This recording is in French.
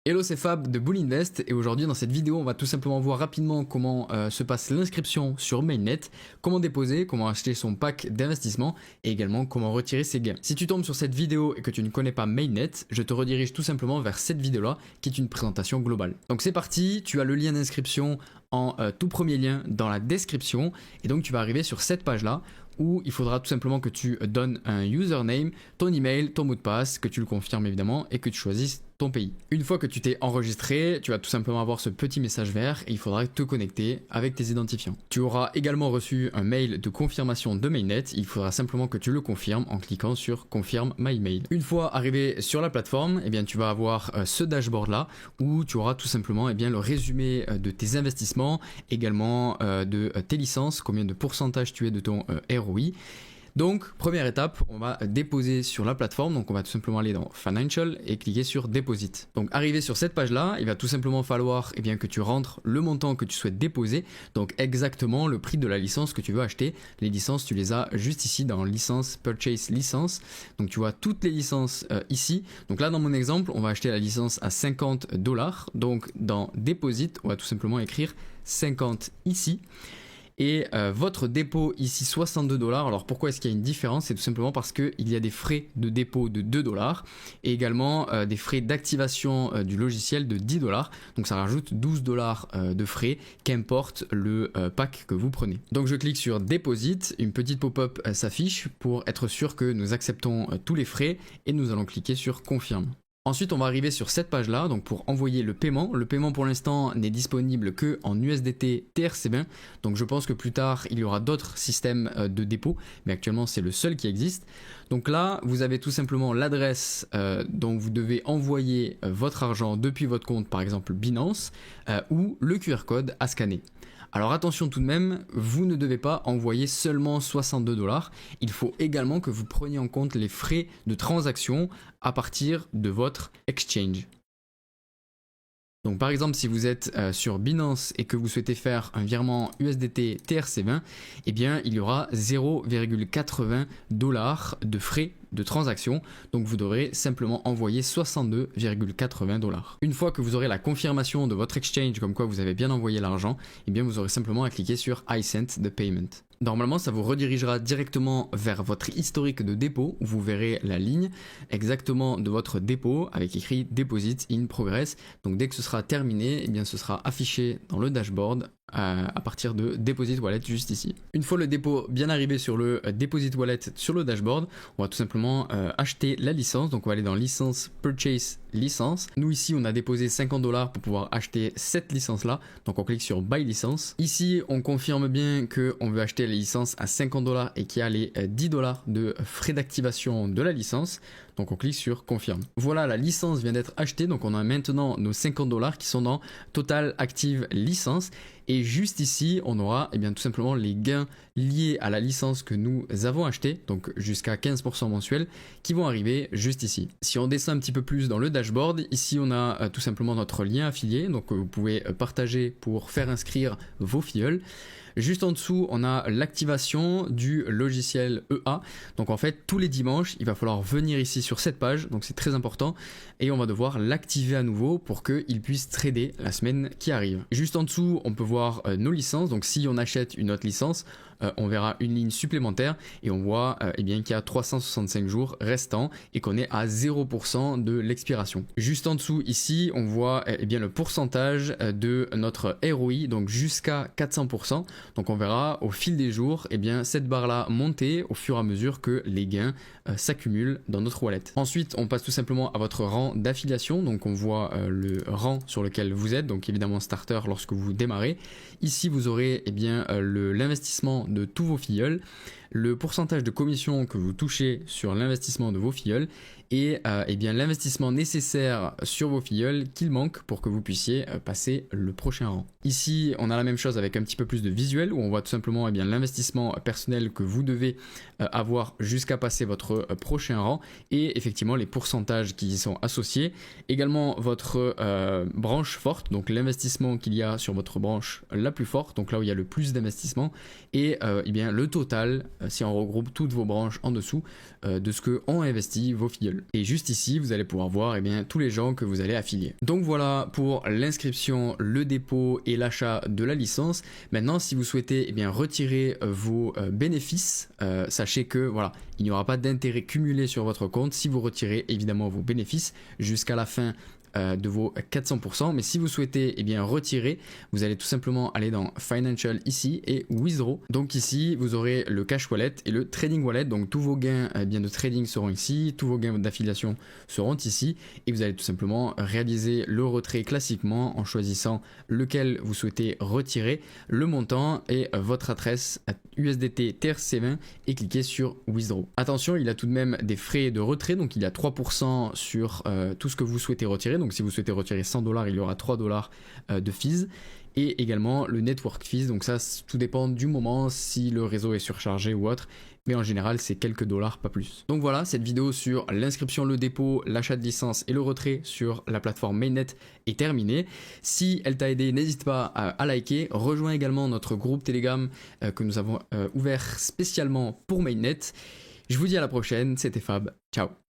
Hello, c'est Fab de Bull Invest et aujourd'hui dans cette vidéo on va tout simplement voir rapidement comment se passe l'inscription sur Mainnet, comment déposer, comment acheter son pack d'investissement et également comment retirer ses gains. Si tu tombes sur cette vidéo et que tu ne connais pas Mainnet, je te redirige tout simplement vers cette vidéo là qui est une présentation globale. Donc c'est parti, tu as le lien d'inscription en tout premier lien dans la description et donc tu vas arriver sur cette page là où il faudra tout simplement que tu donnes un username, ton email, ton mot de passe, que tu le confirmes évidemment et que tu choisisses ton pays. Une fois que tu t'es enregistré, tu vas tout simplement avoir ce petit message vert et il faudra te connecter avec tes identifiants. Tu auras également reçu un mail de confirmation de Mainnet, il faudra simplement que tu le confirmes en cliquant sur Confirm my mail. Une fois arrivé sur la plateforme, eh bien, tu vas avoir ce dashboard là où tu auras tout simplement le résumé de tes investissements, également de tes licences, combien de pourcentage tu es de ton ROI. Donc, première étape, on va déposer sur la plateforme. Donc, on va tout simplement aller dans Financial et cliquer sur Deposit. Donc, arrivé sur cette page-là, il va tout simplement falloir que tu rentres le montant que tu souhaites déposer. Donc, exactement le prix de la licence que tu veux acheter. Les licences, tu les as juste ici dans Licence, Purchase, Licence. Donc, tu vois toutes les licences ici. Donc, là, dans mon exemple, on va acheter la licence à $50. Donc, dans Deposit, on va tout simplement écrire 50 ici. Et votre dépôt ici $62. Alors pourquoi est-ce qu'il y a une différence? C'est tout simplement parce qu'il y a des frais de dépôt de $2 et également des frais d'activation du logiciel de $10. Donc ça rajoute $12 de frais, qu'importe le pack que vous prenez. Donc je clique sur Deposit, une petite pop-up s'affiche pour être sûr que nous acceptons tous les frais et nous allons cliquer sur Confirme. Ensuite, on va arriver sur cette page-là, donc pour envoyer le paiement. Le paiement pour l'instant n'est disponible que en USDT TRC20. Donc je pense que plus tard, il y aura d'autres systèmes de dépôt, mais actuellement, c'est le seul qui existe. Donc là, vous avez tout simplement l'adresse dont vous devez envoyer votre argent depuis votre compte, par exemple Binance, ou le QR code à scanner. Alors attention tout de même, vous ne devez pas envoyer seulement $62, il faut également que vous preniez en compte les frais de transaction à partir de votre exchange. Donc par exemple, si vous êtes sur Binance et que vous souhaitez faire un virement USDT TRC20, eh bien il y aura $0,80 de frais de transaction, donc vous devrez simplement envoyer $62,80. Une fois que vous aurez la confirmation de votre exchange comme quoi vous avez bien envoyé l'argent, eh bien vous aurez simplement à cliquer sur I sent the payment. Normalement, ça vous redirigera directement vers votre historique de dépôt où vous verrez la ligne exactement de votre dépôt avec écrit Deposit in Progress. Donc dès que ce sera terminé, eh bien ce sera affiché dans le dashboard à partir de Deposit Wallet juste ici. Une fois le dépôt bien arrivé sur le Deposit Wallet sur le dashboard, on va tout simplement acheter la licence. Donc on va aller dans Licence, Purchase, Licence. Nous ici on a déposé $50 pour pouvoir acheter cette licence là. Donc on clique sur Buy Licence. Ici on confirme bien qu'on veut acheter la licence à $50 et qu'il y a les $10 de frais d'activation de la licence. Donc on clique sur Confirme. Voilà, la licence vient d'être achetée. Donc on a maintenant nos $50 qui sont dans Total Active Licence. Et juste ici, on aura tout simplement les gains liés à la licence que nous avons achetée, donc jusqu'à 15% mensuel, qui vont arriver juste ici. Si on descend un petit peu plus dans le dashboard, ici on a tout simplement notre lien affilié, donc vous pouvez partager pour faire inscrire vos filleuls. Juste en dessous, on a l'activation du logiciel EA. Donc en fait, tous les dimanches, il va falloir venir ici sur cette page. Donc c'est très important. Et on va devoir l'activer à nouveau pour qu'il puisse trader la semaine qui arrive. Juste en dessous, on peut voir nos licences. Donc si on achète une autre licence, on verra une ligne supplémentaire et on voit qu'il y a 365 jours restants et qu'on est à 0% de l'expiration. Juste en dessous ici, on voit le pourcentage de notre ROI, donc jusqu'à 400%. Donc on verra au fil des jours cette barre là monter au fur et à mesure que les gains s'accumulent dans notre wallet. Ensuite, on passe tout simplement à votre rang d'affiliation. Donc on voit le rang sur lequel vous êtes, donc évidemment starter lorsque vous démarrez. Ici, vous aurez l'investissement de tous vos filleuls, le pourcentage de commission que vous touchez sur l'investissement de vos filleuls et l'investissement nécessaire sur vos filleuls qu'il manque pour que vous puissiez passer le prochain rang. Ici, on a la même chose avec un petit peu plus de visuel où on voit tout simplement l'investissement personnel que vous devez avoir jusqu'à passer votre prochain rang et effectivement les pourcentages qui y sont associés. Également votre branche forte, donc l'investissement qu'il y a sur votre branche la plus forte, donc là où il y a le plus d'investissement et le total si on regroupe toutes vos branches en dessous de ce que ont investi vos filleuls. Et juste ici, vous allez pouvoir voir eh bien, tous les gens que vous allez affilier. Donc voilà pour l'inscription, le dépôt et l'achat de la licence. Maintenant, si vous souhaitez eh bien, retirer vos bénéfices, sachez que voilà, il n'y aura pas d'intérêt cumulé sur votre compte si vous retirez évidemment vos bénéfices jusqu'à la fin de vos 400%. Mais si vous souhaitez eh bien, retirer, vous allez tout simplement aller dans Financial ici et Withdraw. Donc ici, vous aurez le Cash Wallet et le Trading Wallet. Donc tous vos gains bien de trading seront ici, tous vos gains d'affiliation seront ici. Et vous allez tout simplement réaliser le retrait classiquement en choisissant lequel vous souhaitez retirer, le montant et votre adresse USDT TRC20 et cliquez sur Withdraw. Attention, il y a tout de même des frais de retrait. Donc il y a 3% sur tout ce que vous souhaitez retirer. Donc si vous souhaitez retirer $100, il y aura $3 de fees. Et également le network fees, donc ça tout dépend du moment, si le réseau est surchargé ou autre. Mais en général c'est quelques dollars, pas plus. Donc voilà, cette vidéo sur l'inscription, le dépôt, l'achat de licence et le retrait sur la plateforme Mainnet est terminée. Si elle t'a aidé, n'hésite pas à liker. Rejoins également notre groupe Telegram que nous avons ouvert spécialement pour Mainnet. Je vous dis à la prochaine, c'était Fab, ciao.